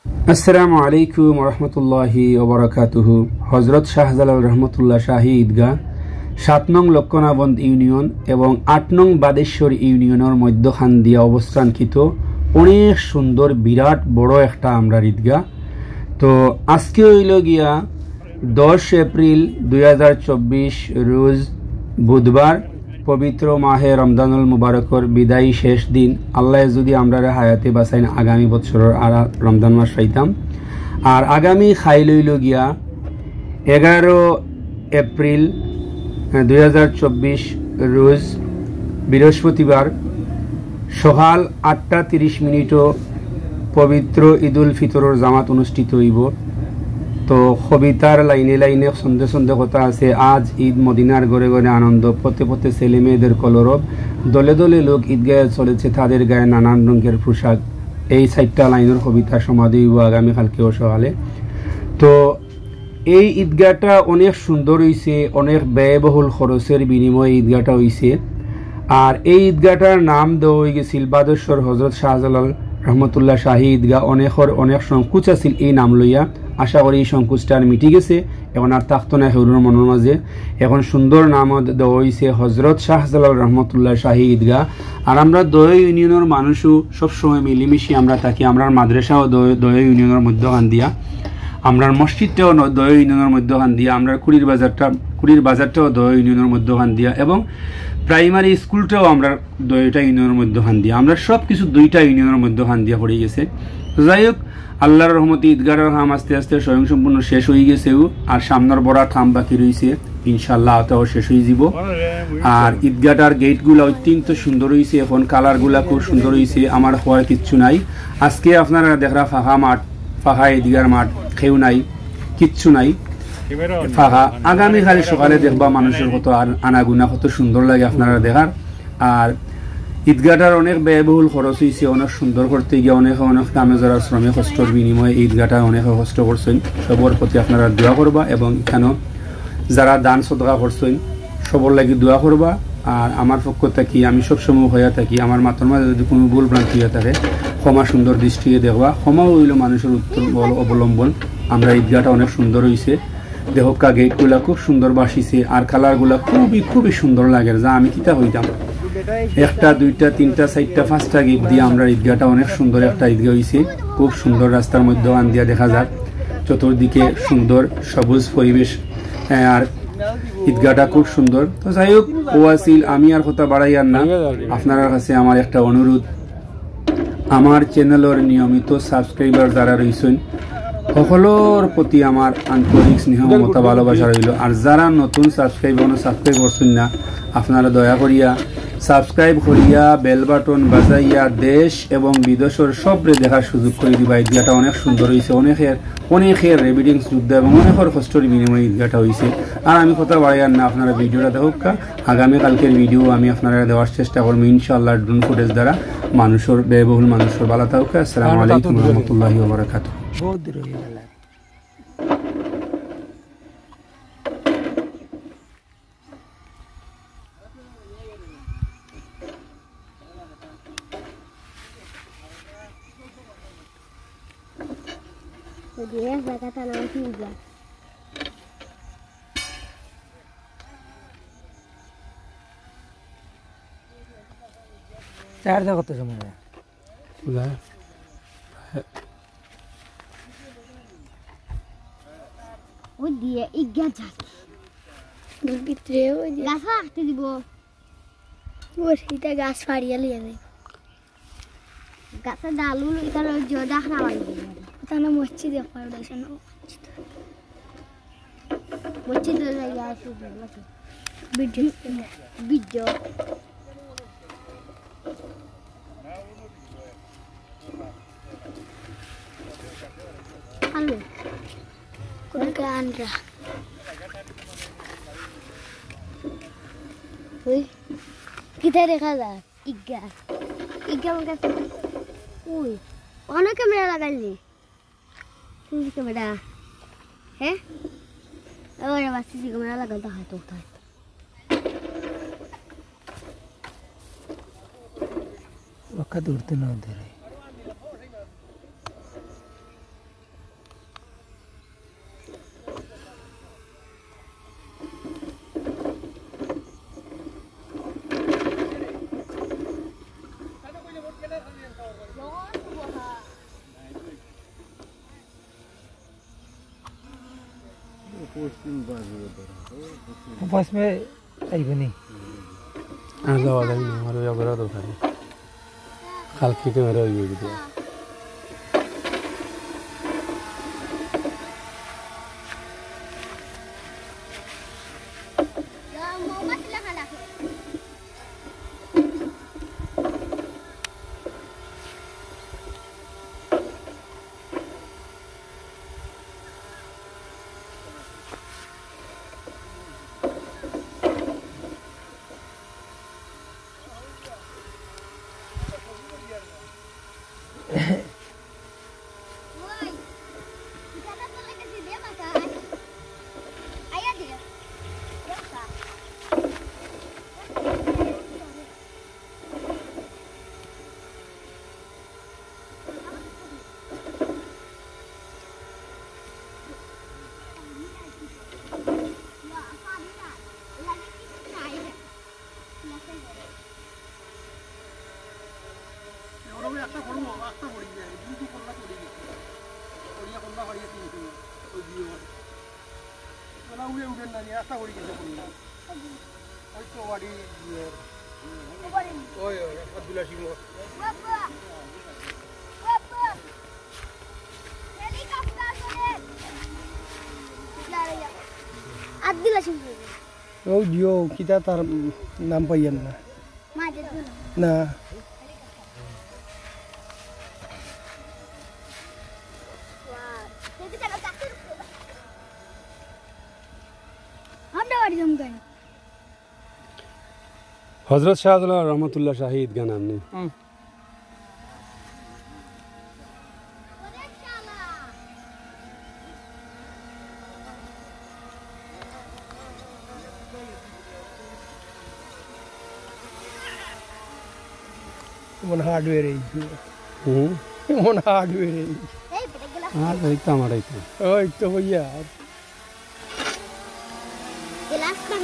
আসসালামু আলাইকুম রহমতুল্লাহি ওবরাকাতুহু। হজরত শাহজালাল রহমতুল্লাহ শাহী ঈদগাহ ৭ নং লক্ষ্মণাবন্দ ইউনিয়ন এবং ৮ নং বাদেশ্বর ইউনিয়নের মধ্যখান দিয়ে অবস্থানকৃত অনেক সুন্দর বিরাট বড় একটা আমরা ঈদগাহ। তো আজকে হইল গিয়া 10 এপ্রিল 2024 রোজ বুধবার, পবিত্র মাহে রমজানুল মুবারকর বিদায়ী শেষ দিন। আল্লাহ যদি আমরা হায়াতে বাঁচাইন আগামী বছরের আর রমজান মাস পাইতাম। আর আগামী খাই লইল গিয়া 11 এপ্রিল 2024 রোজ বৃহস্পতিবার সকাল 8:30 পবিত্র ঈদুল ফিতরের জামাত অনুষ্ঠিত হইব। তো কবিতার লাইনে লাইনে সন্ধে সন্ধে কথা আছে। আজ ঈদ মদিনার ঘরে ঘরে আনন্দ, পথে পথে ছেলে মেয়েদের কলরব, দলে দলে লোক ঈদগাহে চলেছে, তাদের গায়ে নানান রঙের পোশাক। এই 4টা লাইনের কবিতা সমাধি হইব আগামীকালকেও সকালে। তো এই ঈদগাহটা অনেক সুন্দর হয়েছে, অনেক ব্যয়বহুল খরচের বিনিময়ে ঈদগাহটা হয়েছে। আর এই ঈদগাহটার নাম দেওয়া হয়ে গেছিল বাদেশ্বর হজরত শাহজালাল রহমতুল্লাহ শাহী ঈদগাহ। অনেক সংকোচ আছিল এই নাম লইয়া। আশা করি এই সংকোচটা মিটি গেছে, এখন আর থাকতো না হেরুর মনের মাঝে। এখন সুন্দর নাম দেওয়া হয়েছে হজরত শাহজালাল রহমতুল্লাহ শাহী ঈদগাহ। আর আমরা দয় ইউনিয়নের মানুষও সবসময় মিলিমিশি আমরা থাকি। আমরা মাদ্রাসাও দয় ইউনিয়নের মধ্যখান দিয়া, আমরা মসজিদটাও দয় ইউনিয়নের মধ্যখান দিয়া, আমরা কুড়ির বাজারটাও দয় ইউনিয়নের মধ্যখান দিয়া, এবং প্রাইমারি স্কুলটাও আমরা দয়টা ইউনিয়নের মধ্যখান দিয়া। আমরা সব কিছু 2টা ইউনিয়নের মধ্যখান দিয়া পড়ে গেছে। যাই হোক, আল্লাহর রহমতে ঈদগাহের কাম আস্তে আস্তে স্বয়ংসম্পূর্ণ শেষ হয়ে গেছেও। আর সামনের বড় কাম বাকি রয়েছে, ইনশাল্লাহ তাও শেষ হয়ে যাব। আর ঈদগাহটার গেটগুলো অত্যন্ত সুন্দর হয়েছে, এখন কালারগুলা খুব সুন্দর হয়েছে। আমার হওয়ার কিচ্ছু নাই। আজকে আপনারা দেখরা ফাঁকা মাঠ, ফাঁকা ঈদগাহর মাঠ, কেউ নাই, কিচ্ছু নাই, ফাঁকা। আগামীকাল সকালে দেখবা মানুষের কত আর আনাগুনা, কত সুন্দর লাগে আপনারা দেখার। আর ঈদগাহটার অনেক ব্যয়বহুল খরচ হয়েছে, অনেক সুন্দর করতে গিয়ে অনেক কামে যারা শ্রমিক কষ্টর বিনিময়ে ঈদগাহটা অনেক কষ্ট করছেন। সবর প্রতি আপনারা দোয়া করবা, এবং এখানেও যারা দান সদকা করছেন সবর লাগি দোয়া করবা। আর আমার পক্ষ থেকে আমি সবসময় হইয়া থাকি, আমার মাথার মাঝে যদি কোনো ভুল ভ্রান্তি হয়ে থাকে ক্ষমা সুন্দর দৃষ্টিতে দেখবা। ক্ষমা হইল মানুষের উত্তম অবলম্বন। আমরা ঈদগাহটা অনেক সুন্দর হয়েছে, দেহকা গেটগুলা খুব সুন্দর বাসিছে, আর কালারগুলা খুবই সুন্দর লাগে। যা আমি কিতা হইতাম 1টা 2টা 3টা 4টা 5টা গেট দিয়ে আমরা ঈদগাহটা অনেক সুন্দর একটা ঈদগাহ হয়েছে। খুব সুন্দর রাস্তার মধ্যে আন দিয়া দেখা যাক, চতুর্দিকে সুন্দর সবুজ পরিবেশ। আর ঈদগাহটা খুব সুন্দর। তো যাই হোক, ও আসিল, আমি আর কথা বাড়াই আর না। আপনার কাছে আমার একটা অনুরোধ, আমার চ্যানেলের নিয়মিত সাবস্ক্রাইবার যারা রয়েছেন সকলের প্রতি আমার আন্তরিক স্নেহ মমতা ভালোবাসা রইল। আর যারা নতুন সাবস্ক্রাইব করছেন না, আপনারা দয়া করিয়া সাবস্ক্রাইব করিয়া বেল বাটন বাজাইয়া দেশ এবং বিদেশের সবরে দেখার সুযোগ করে দিবা। ঈদগাহটা অনেক সুন্দর হয়েছে, অনেকের রেভিডিংস যুদ্ধ এবং অনেকের কষ্টের বিনিময়ে ঈদগাহটা হয়েছে। আর আমি কথা বাড়াইয়ার না, আপনারা ভিডিওটা দেখুক। আগামীকালকের ভিডিও আমি আপনারা দেওয়ার চেষ্টা করবো ইনশাআল্লাহ, ড্রোন ফুটেজ দ্বারা মানুষের ব্যয়বহুল মানুষের ভালো থাকুক। আসসালামু আলাইকুম রহমতুল্লাহি ওয়া বারাকাতুহু। চার্জা কত সময় ওই দিয়ে ইজ্ঞা যাচ্ছে ভিতরে ওই গাছ রাখতে দিব। ওইটা গাছ ফাড়িয়ে লিয়ে নেই, গাছের ডালগুলো এখানে জোদা খাওয়া ওখানে মসজিদ মসজিদ ভিডিও হ্যালো কোন গানরা ওই কিটা দেখা যায় ইজ্ঞা আমার কাছে। ওই অনেক ক্যামেরা লাগাইলি তুই ক্যামেরা, হ্যাঁ ওরা বাসি ক্যামেরা লাগাতে হয়তো দূরতে না ধরে बस में आई बनी আর যাওয়া যাবে না আমার ওই অগরা দরকার খাল খেতে মেরে ওই দিকে ও জিও কিতা তার নাম পাইয়েন না না হযরত শাহজালাল রহমাতুল্লাহ শাহী ঈদগাহ নাম নেই मन हार्डवेयर है मन हार्डवेयर है हाँ देखता हमारा इतना ओए तो भैया गिलास का